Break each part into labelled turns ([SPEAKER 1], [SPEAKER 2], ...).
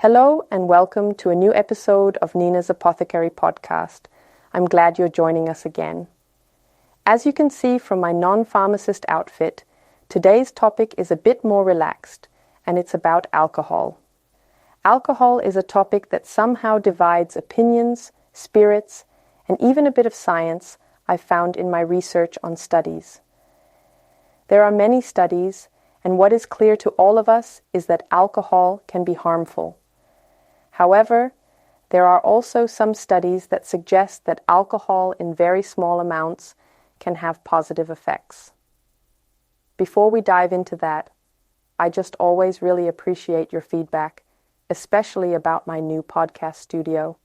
[SPEAKER 1] Hello and welcome to a new episode of Nina's Apothecary podcast. I'm glad you're joining us again. As you can see from my non-pharmacist outfit, today's topic is a bit more relaxed, and it's about alcohol. Alcohol is a topic that somehow divides opinions, spirits, and even a bit of science I've found in my research on studies. There are many studies, and what is clear to all of us is that alcohol can be harmful. However, there are also some studies that suggest that alcohol in very small amounts can have positive effects. Before we dive into that, I just always really appreciate your feedback, especially about my new podcast studio.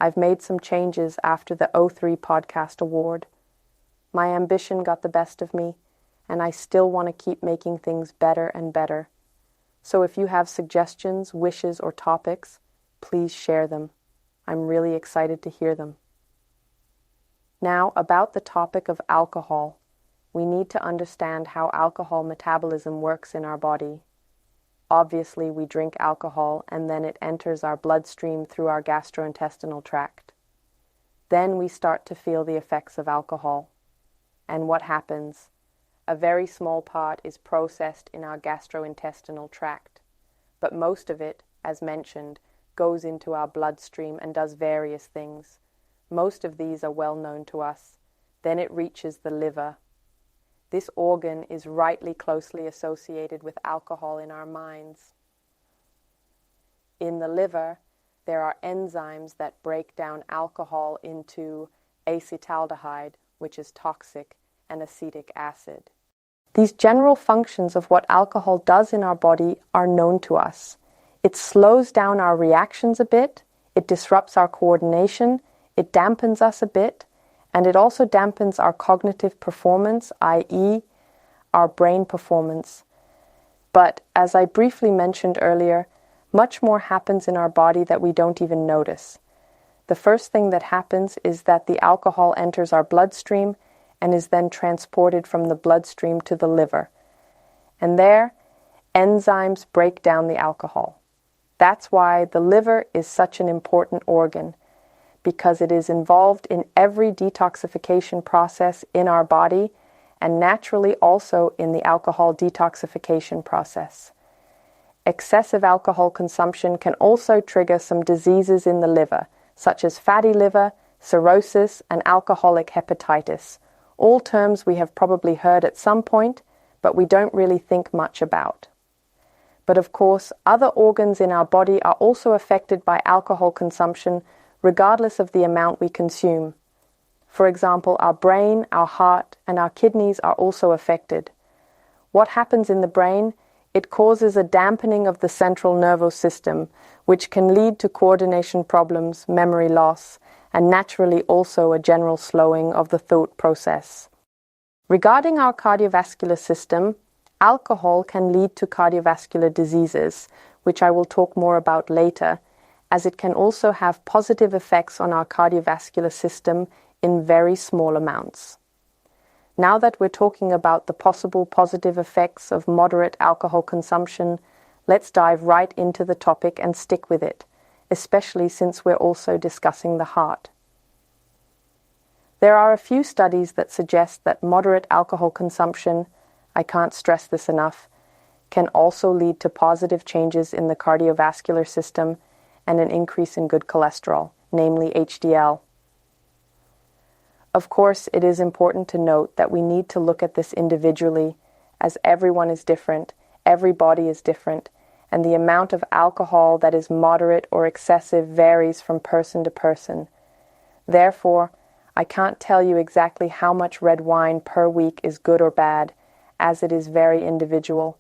[SPEAKER 1] I've made some changes after the O3 Podcast Award. My ambition got the best of me, and I still want to keep making things better and better. So if you have suggestions, wishes, or topics, please share them. I'm really excited to hear them. Now, about the topic of alcohol, we need to understand how alcohol metabolism works in our body. Obviously, we drink alcohol and then it enters our bloodstream through our gastrointestinal tract. Then we start to feel the effects of alcohol. And what happens? A very small part is processed in our gastrointestinal tract, but most of it, as mentioned, goes into our bloodstream and does various things. Most of these are well known to us. Then it reaches the liver. This organ is rightly closely associated with alcohol in our minds. In the liver, there are enzymes that break down alcohol into acetaldehyde, which is toxic, and acetic acid. These general functions of what alcohol does in our body are known to us. It slows down our reactions a bit, it disrupts our coordination, it dampens us a bit, and it also dampens our cognitive performance, i.e., our brain performance. But as I briefly mentioned earlier, much more happens in our body that we don't even notice. The first thing that happens is that the alcohol enters our bloodstream and is then transported from the bloodstream to the liver. And there, enzymes break down the alcohol. That's why the liver is such an important organ, because it is involved in every detoxification process in our body and naturally also in the alcohol detoxification process. Excessive alcohol consumption can also trigger some diseases in the liver, such as fatty liver, cirrhosis, and alcoholic hepatitis. All terms we have probably heard at some point, but we don't really think much about. But of course, other organs in our body are also affected by alcohol consumption, regardless of the amount we consume. For example, our brain, our heart, and our kidneys are also affected. What happens in the brain? It causes a dampening of the central nervous system, which can lead to coordination problems, memory loss, and naturally also a general slowing of the thought process. Regarding our cardiovascular system, alcohol can lead to cardiovascular diseases, which I will talk more about later, as it can also have positive effects on our cardiovascular system in very small amounts. Now that we're talking about the possible positive effects of moderate alcohol consumption, let's dive right into the topic and stick with it, especially since we're also discussing the heart. There are a few studies that suggest that moderate alcohol consumption, I can't stress this enough, can also lead to positive changes in the cardiovascular system and an increase in good cholesterol, namely HDL. Of course, it is important to note that we need to look at this individually, as everyone is different, every body is different, and the amount of alcohol that is moderate or excessive varies from person to person. Therefore, I can't tell you exactly how much red wine per week is good or bad, as it is very individual.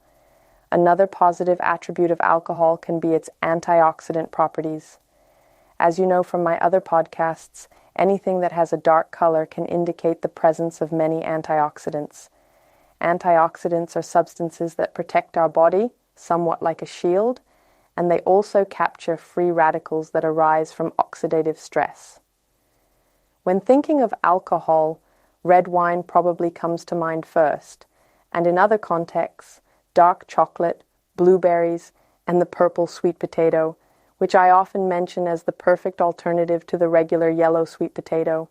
[SPEAKER 1] Another positive attribute of alcohol can be its antioxidant properties. As you know from my other podcasts, anything that has a dark color can indicate the presence of many antioxidants. Antioxidants are substances that protect our body, somewhat like a shield, and they also capture free radicals that arise from oxidative stress. When thinking of alcohol, red wine probably comes to mind first, and in other contexts, dark chocolate, blueberries, and the purple sweet potato which I often mention as the perfect alternative to the regular yellow sweet potato.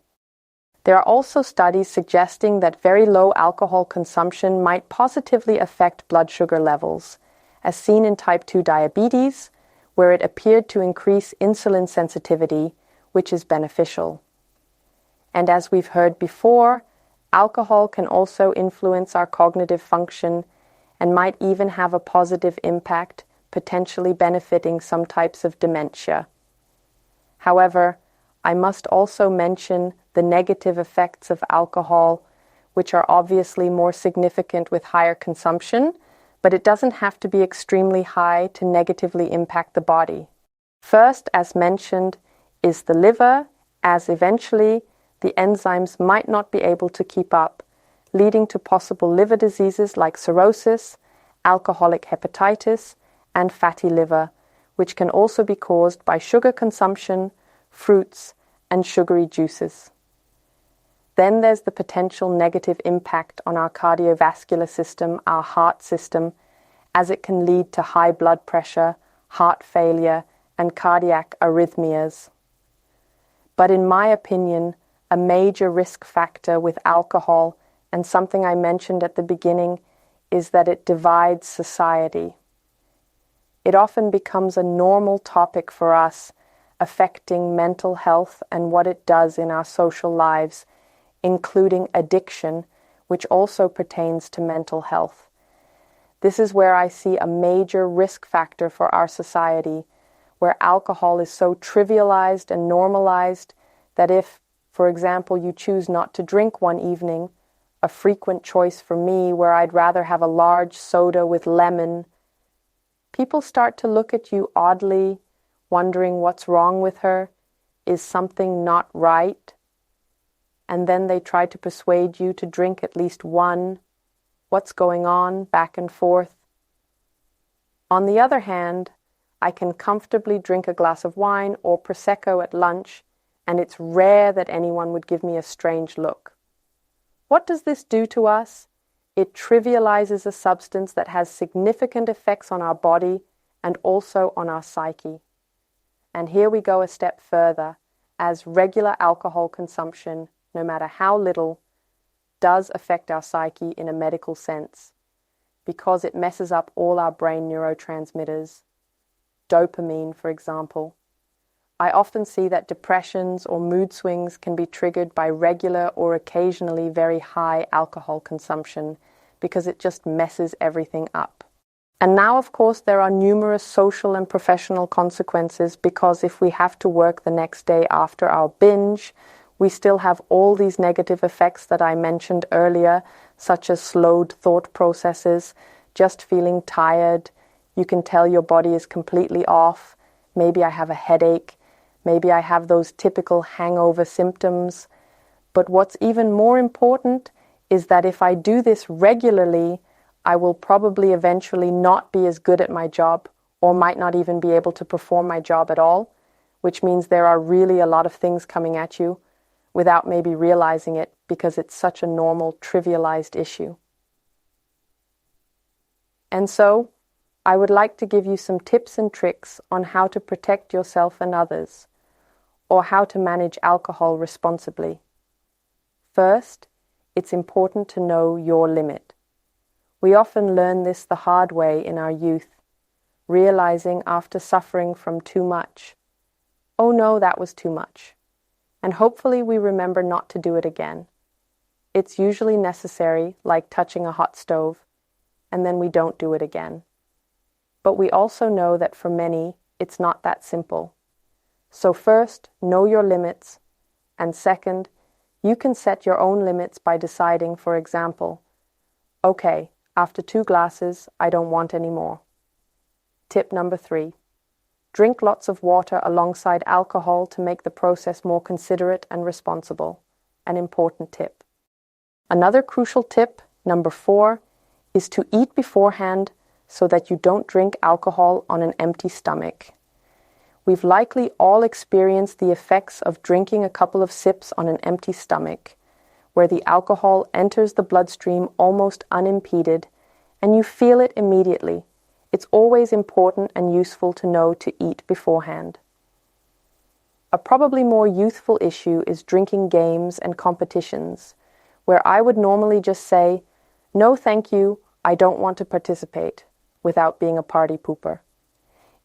[SPEAKER 1] There are also studies suggesting that very low alcohol consumption might positively affect blood sugar levels, as seen in type 2 diabetes, where it appeared to increase insulin sensitivity, which is beneficial. And as we've heard before, alcohol can also influence our cognitive function and might even have a positive impact, potentially benefiting some types of dementia. However, I must also mention the negative effects of alcohol, which are obviously more significant with higher consumption, but it doesn't have to be extremely high to negatively impact the body. First, as mentioned, is the liver, as eventually the enzymes might not be able to keep up, leading to possible liver diseases like cirrhosis, alcoholic hepatitis, and fatty liver, which can also be caused by sugar consumption, fruits, and sugary juices. Then there's the potential negative impact on our cardiovascular system, our heart system, as it can lead to high blood pressure, heart failure, and cardiac arrhythmias. But in my opinion, a major risk factor with alcohol, and something I mentioned at the beginning, is that it divides society. It often becomes a normal topic for us, affecting mental health and what it does in our social lives, including addiction, which also pertains to mental health. This is where I see a major risk factor for our society, where alcohol is so trivialized and normalized that if, for example, you choose not to drink one evening, a frequent choice for me where I'd rather have a large soda with lemon, people start to look at you oddly, wondering what's wrong with her, is something not right? And then they try to persuade you to drink at least one. What's going on, back and forth? On the other hand, I can comfortably drink a glass of wine or Prosecco at lunch, and it's rare that anyone would give me a strange look. What does this do to us? It trivializes a substance that has significant effects on our body and also on our psyche. And here we go a step further, as regular alcohol consumption, no matter how little, does affect our psyche in a medical sense, because it messes up all our brain neurotransmitters. Dopamine, for example. I often see that depressions or mood swings can be triggered by regular or occasionally very high alcohol consumption, because it just messes everything up. And now, of course, there are numerous social and professional consequences, because if we have to work the next day after our binge, we still have all these negative effects that I mentioned earlier, such as slowed thought processes, just feeling tired. You can tell your body is completely off. Maybe I have a headache. Maybe I have those typical hangover symptoms. But what's even more important is that if I do this regularly, I will probably eventually not be as good at my job, or might not even be able to perform my job at all, which means there are really a lot of things coming at you without maybe realizing it, because it's such a normal, trivialized issue. And so, I would like to give you some tips and tricks on how to protect yourself and others, or how to manage alcohol responsibly. First, it's important to know your limit. We often learn this the hard way in our youth, realizing after suffering from too much, oh no, that was too much. And hopefully we remember not to do it again. It's usually necessary, like touching a hot stove, and then we don't do it again. But we also know that for many, it's not that simple. So first, know your limits, and second, you can set your own limits by deciding, for example, okay, after 2 glasses, I don't want any more. Tip number 3. Drink lots of water alongside alcohol to make the process more considerate and responsible. An important tip. Another crucial tip, number 4, is to eat beforehand so that you don't drink alcohol on an empty stomach. We've likely all experienced the effects of drinking a couple of sips on an empty stomach, where the alcohol enters the bloodstream almost unimpeded, and you feel it immediately. it's always important and useful to know to eat beforehand. A probably more youthful issue is drinking games and competitions, where I would normally just say, "No, thank you, I don't want to participate," without being a party pooper.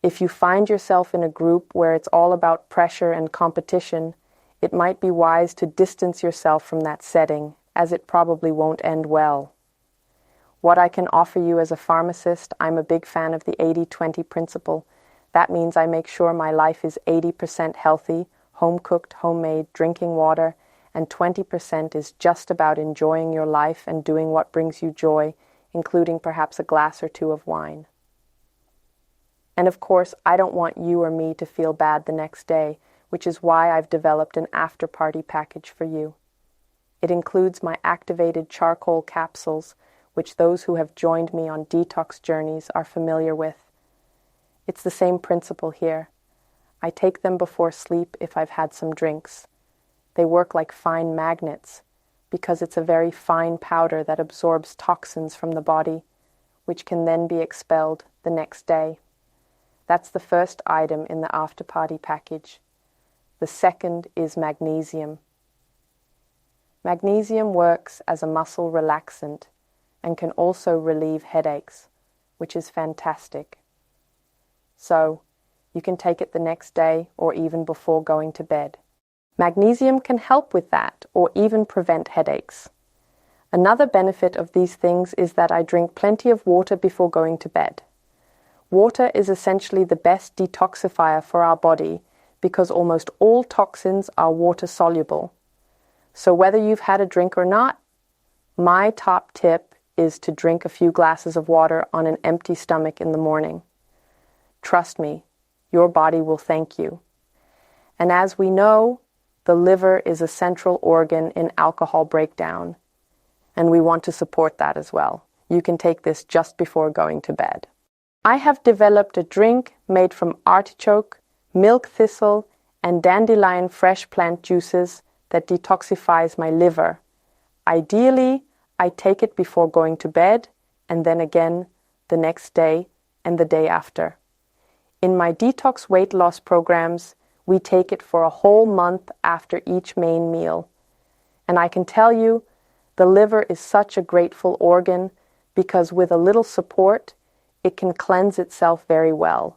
[SPEAKER 1] If you find yourself in a group where it's all about pressure and competition, it might be wise to distance yourself from that setting, as it probably won't end well. What I can offer you as a pharmacist, I'm a big fan of the 80-20 principle. That means I make sure my life is 80% healthy, home-cooked, homemade, drinking water, and 20% is just about enjoying your life and doing what brings you joy, including perhaps a glass or two of wine. And of course, I don't want you or me to feel bad the next day, which is why I've developed an after-party package for you. It includes my activated charcoal capsules, which those who have joined me on detox journeys are familiar with. It's the same principle here. I take them before sleep if I've had some drinks. They work like fine magnets because it's a very fine powder that absorbs toxins from the body, which can then be expelled the next day. That's the first item in the after-party package. The second is magnesium. Magnesium works as a muscle relaxant and can also relieve headaches, which is fantastic. So, you can take it the next day or even before going to bed. Magnesium can help with that or even prevent headaches. Another benefit of these things is that I drink plenty of water before going to bed. Water is essentially the best detoxifier for our body because almost all toxins are water-soluble. So whether you've had a drink or not, my top tip is to drink a few glasses of water on an empty stomach in the morning. Trust me, your body will thank you. And as we know, the liver is a central organ in alcohol breakdown, and we want to support that as well. You can take this just before going to bed. I have developed a drink made from artichoke, milk thistle, and dandelion fresh plant juices that detoxifies my liver. Ideally, I take it before going to bed, and then again the next day and the day after. In my detox weight loss programs, we take it for a whole month after each main meal. And I can tell you, the liver is such a grateful organ because with a little support, it can cleanse itself very well,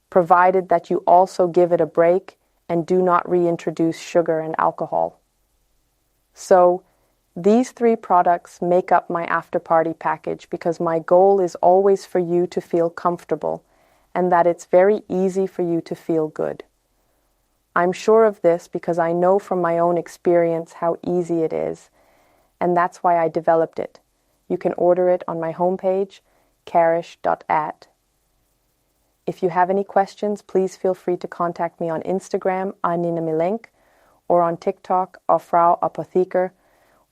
[SPEAKER 1] provided that you also give it a break and do not reintroduce sugar and alcohol. So, these three products make up my after-party package because my goal is always for you to feel comfortable and that it's very easy for you to feel good. I'm sure of this because I know from my own experience how easy it is, and that's why I developed it. You can order it on my homepage, karish.at. If you have any questions, please feel free to contact me on Instagram, Anina Milenk, or on TikTok, Frau Apotheker,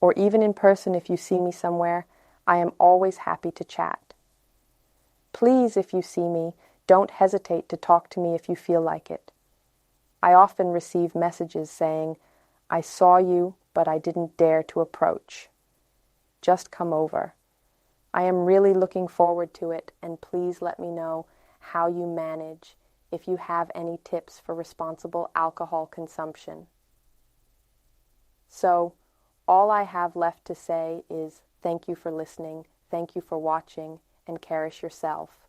[SPEAKER 1] or even in person if you see me somewhere. I am always happy to chat. Please, if you see me, don't hesitate to talk to me if you feel like it. I often receive messages saying, "I saw you, but I didn't dare to approach." Just come over. I am really looking forward to it, and please let me know how you manage if you have any tips for responsible alcohol consumption. So, all I have left to say is thank you for listening, thank you for watching, and cherish yourself.